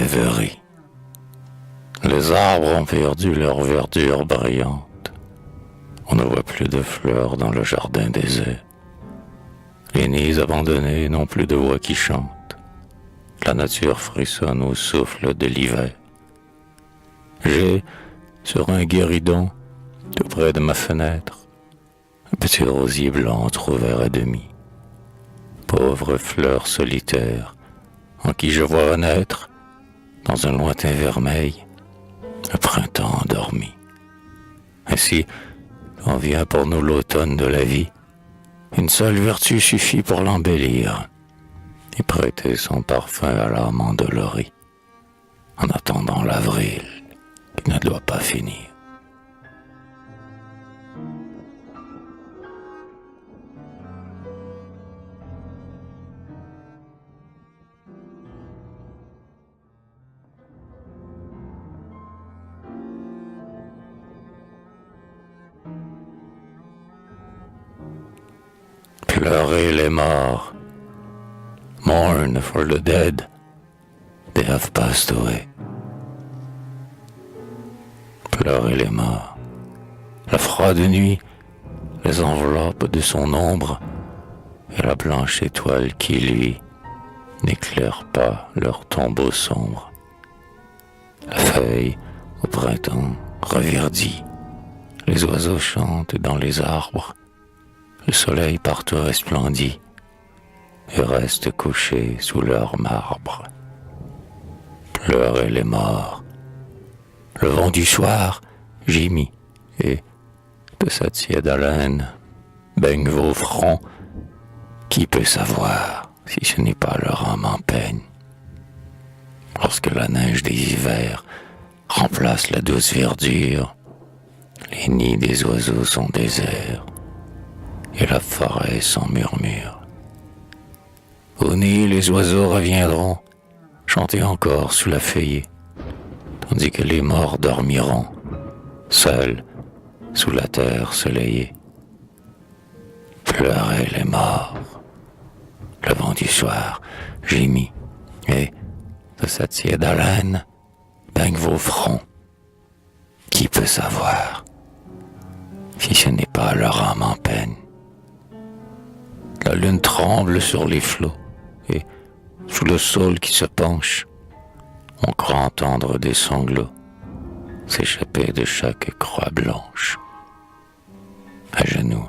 rêverie. Les arbres ont perdu leur verdure brillante. On ne voit plus de fleurs dans le jardin désert. Les nids abandonnés n'ont plus de voix qui chantent. La nature frissonne au souffle de l'hiver. J'ai, sur un guéridon, tout près de ma fenêtre, un petit rosier blanc entrouvert à demi. Pauvre fleur solitaire, en qui je vois renaître, dans un lointain vermeil, un printemps endormi. Ainsi, quand vient pour nous l'automne de la vie, une seule vertu suffit pour l'embellir et prêter son parfum à l'âme endolorie, en attendant l'avril qui ne doit pas finir. Pleurez les morts. Mourn for the dead. They have passed away. Pleurez les morts. La froide nuit les enveloppe de son ombre et la blanche étoile qui lui n'éclaire pas leur tombeau sombre. La feuille au printemps reverdit. Les oiseaux chantent dans les arbres. Le soleil partout resplendit et reste couché sous leur marbre. Pleurez les morts. Le vent du soir gémit et, de sa tiède haleine, baigne vos fronts. Qui peut savoir si ce n'est pas leur âme en peine? Lorsque la neige des hivers remplace la douce verdure, les nids des oiseaux sont déserts et la forêt sans murmure. Au nid, les oiseaux reviendront, chanter encore sous la feuillée, tandis que les morts dormiront, seuls sous la terre soleillée. Pleurez les morts. Le vent du soir gémit, et de sa tiède haleine baigne vos fronts. Qui peut savoir si ce n'est pas leur âme en peine? La lune tremble sur les flots, et sous le sol qui se penche, on croit entendre des sanglots s'échapper de chaque croix blanche. À genoux,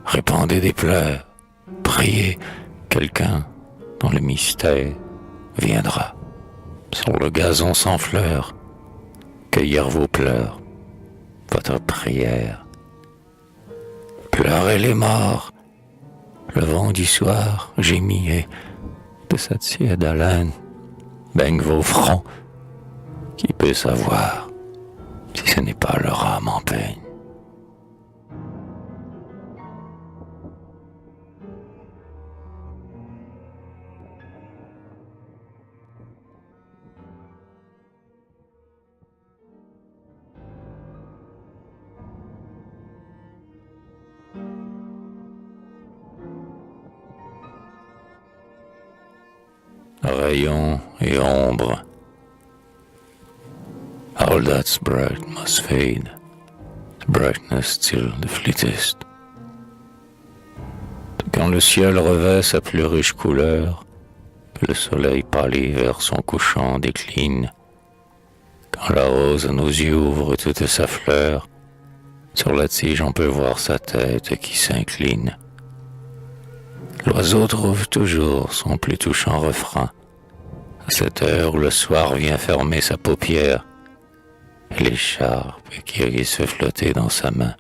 répandez des pleurs, priez quelqu'un dont le mystère viendra sur le gazon sans fleurs, cueillir vos pleurs, votre prière. Pleurez les morts. Le vent du soir gémit et de sa tiède haleine baigne vos fronts. Qui peut savoir si ce n'est pas leur âme en peine? Rayons et ombre. All that's bright must fade, the brightness still the fleetest. Quand le ciel revêt sa plus riche couleur, que le soleil pâli vers son couchant décline, quand la rose à nos yeux ouvre toute sa fleur, sur la tige on peut voir sa tête qui s'incline. L'oiseau trouve toujours son plus touchant refrain, à cette heure où le soir vient fermer sa paupière, et l'écharpe qui risque flotter dans sa main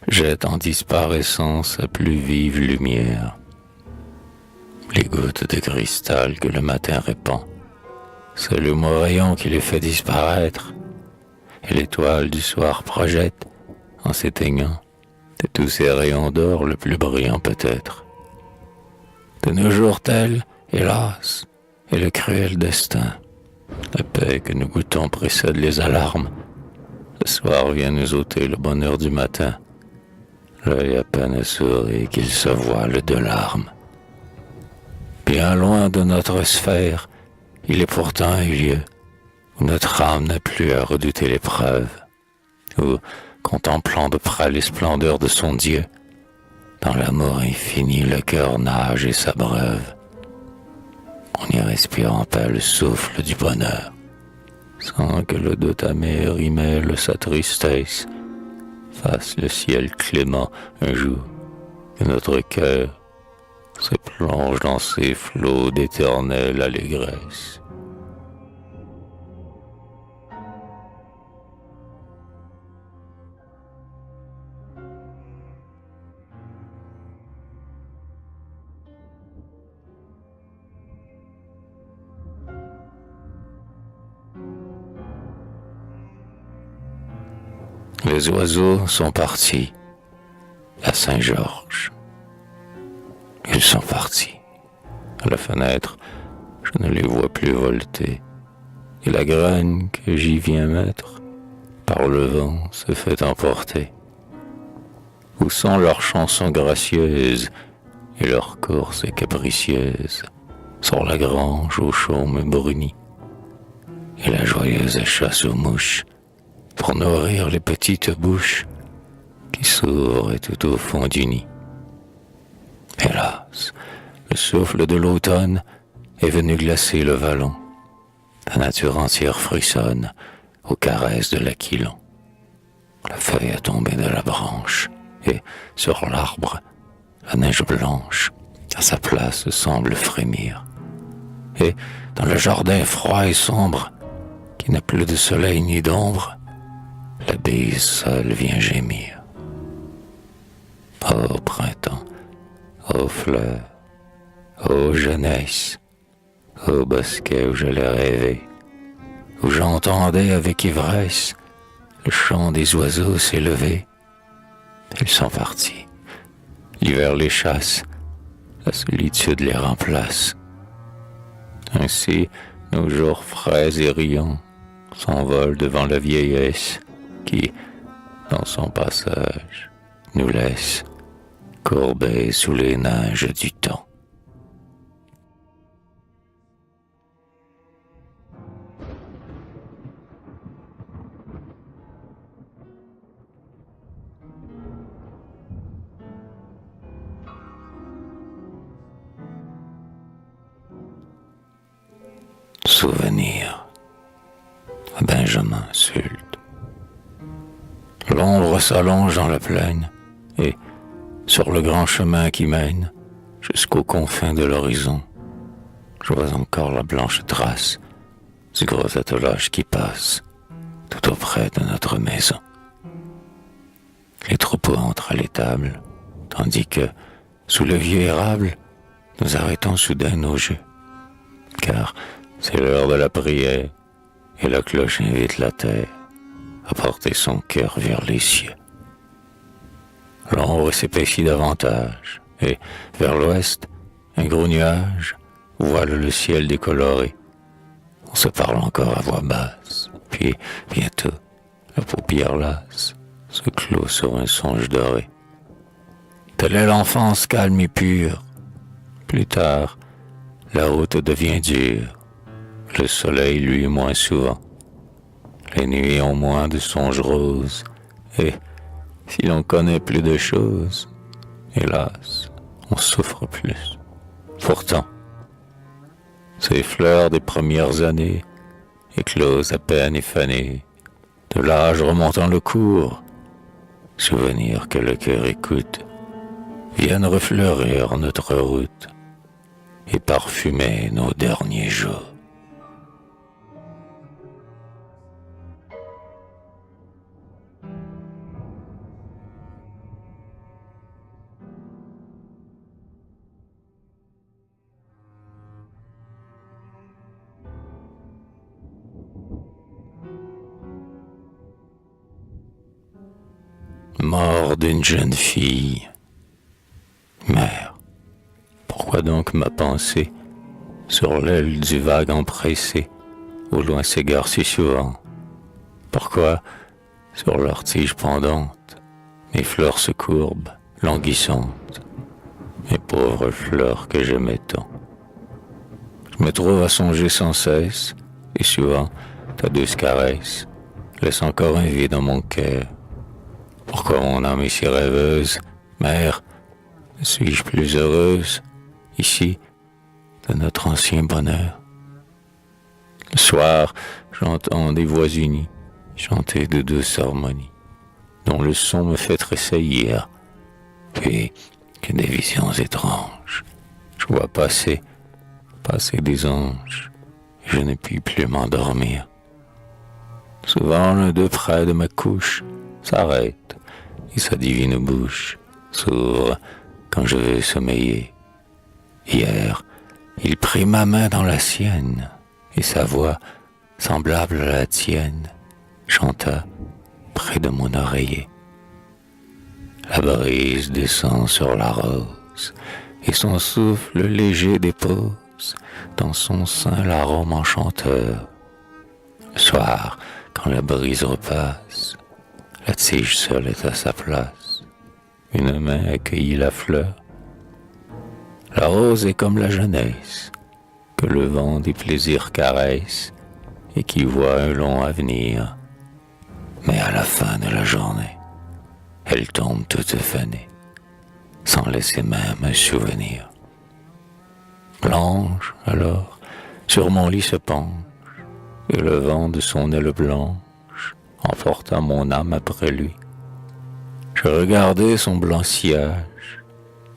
jette en disparaissant sa plus vive lumière. Les gouttes de cristal que le matin répand, c'est le mot rayon qui les fait disparaître, et l'étoile du soir projette, en s'éteignant, de tous ces rayons d'or le plus brillant peut-être. De nos jours tels, hélas, est le cruel destin. La paix que nous goûtons précède les alarmes. Le soir vient nous ôter le bonheur du matin. L'œil à peine assouré qu'il se voile de larmes. Bien loin de notre sphère, il est pourtant un lieu où notre âme n'a plus à redouter l'épreuve, où, contemplant de près les splendeurs de son Dieu, dans l'amour infini le cœur nage et s'abreuve. On y respire en paix le souffle du bonheur, sans que le doute amer y mêle sa tristesse, fasse le ciel clément un jour, que notre cœur se plonge dans ces flots d'éternelle allégresse. Les oiseaux sont partis à Saint-Georges. Ils sont partis. À la fenêtre, je ne les vois plus volter. Et la graine que j'y viens mettre, par le vent, se fait emporter. Où sont leurs chansons gracieuses et leurs courses capricieuses sur la grange aux chaumes brunis et la joyeuse chasse aux mouches pour nourrir les petites bouches qui s'ouvrent tout au fond du nid. Hélas, le souffle de l'automne est venu glacer le vallon. La nature entière frissonne aux caresses de l'aquilon. La feuille est tombée de la branche et, sur l'arbre, la neige blanche, à sa place, semble frémir. Et, dans le jardin froid et sombre, qui n'a plus de soleil ni d'ombre, la bise seule vient gémir. Ô printemps, ô fleurs, ô jeunesse, ô bosquet où j'allais rêver, où j'entendais avec ivresse le chant des oiseaux s'élever. Ils sont partis. L'hiver les chasse, la solitude les remplace. Ainsi, nos jours frais et riants s'envolent devant la vieillesse qui, dans son passage, nous laisse courbés sous les neiges du temps. Souvenir. Benjamin Sult. L'ombre s'allonge dans la plaine et, sur le grand chemin qui mène jusqu'aux confins de l'horizon, je vois encore la blanche trace du gros attelage qui passe tout auprès de notre maison. Les troupeaux entrent à l'étable, tandis que, sous le vieux érable, nous arrêtons soudain nos jeux, car c'est l'heure de la prière et la cloche invite la terre à porter son cœur vers les cieux. L'ombre s'épaissit davantage et, vers l'ouest, un gros nuage voile le ciel décoloré. On se parle encore à voix basse, puis bientôt, la paupière lasse se clôt sur un songe doré. Telle est l'enfance calme et pure. Plus tard, la route devient dure. Le soleil luit moins souvent. Les nuits ont moins de songes roses. Et si l'on connaît plus de choses, hélas, on souffre plus. Pourtant, ces fleurs des premières années éclosent à peine effanées, de l'âge remontant le cours, souvenirs que le cœur écoute, viennent refleurir notre route et parfumer nos derniers jours. Mort d'une jeune fille. Mère, pourquoi donc ma pensée, sur l'aile du vague empressé, au loin s'égare si souvent? Pourquoi, sur leurs tiges pendantes, mes fleurs se courbent, languissantes, mes pauvres fleurs que j'aimais tant? Je Je me trouve à songer sans cesse, et souvent, ta douce caresse laisse encore un vide dans mon cœur. Pourquoi mon âme est si rêveuse? Mère, suis-je plus heureuse ici de notre ancien bonheur? Le soir, j'entends des voix unies chanter de douces harmonies, dont le son me fait tressaillir, puis que des visions étranges. Je vois passer des anges, et je ne puis plus m'endormir. Souvent l'un d'eux près de ma couche s'arrête, et sa divine bouche s'ouvre quand je veux sommeiller. Hier, il prit ma main dans la sienne, et sa voix, semblable à la tienne, chanta près de mon oreiller. La brise descend sur la rose, et son souffle léger dépose dans son sein l'arôme enchanteur. Le soir, quand la brise repasse, la tige seule est à sa place. Une main accueillit la fleur. La rose est comme la jeunesse, que le vent des plaisirs caresse et qui voit un long avenir. Mais à la fin de la journée, elle tombe toute fanée, sans laisser même un souvenir. L'ange, alors, sur mon lit se penche, et le vent de son aile blanche emporta mon âme après lui. Je regardai son blanc sillage,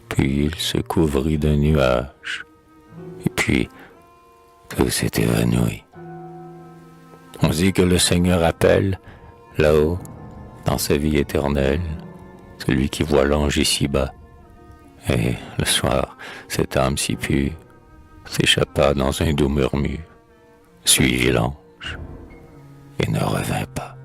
puis il se couvrit d'un nuage, et puis tout s'est évanoui. On dit que le Seigneur appelle, là-haut, dans sa vie éternelle, celui qui voit l'ange ici-bas. Et le soir, cette âme si pure s'échappa dans un doux murmure, suivit l'ange et ne revint pas.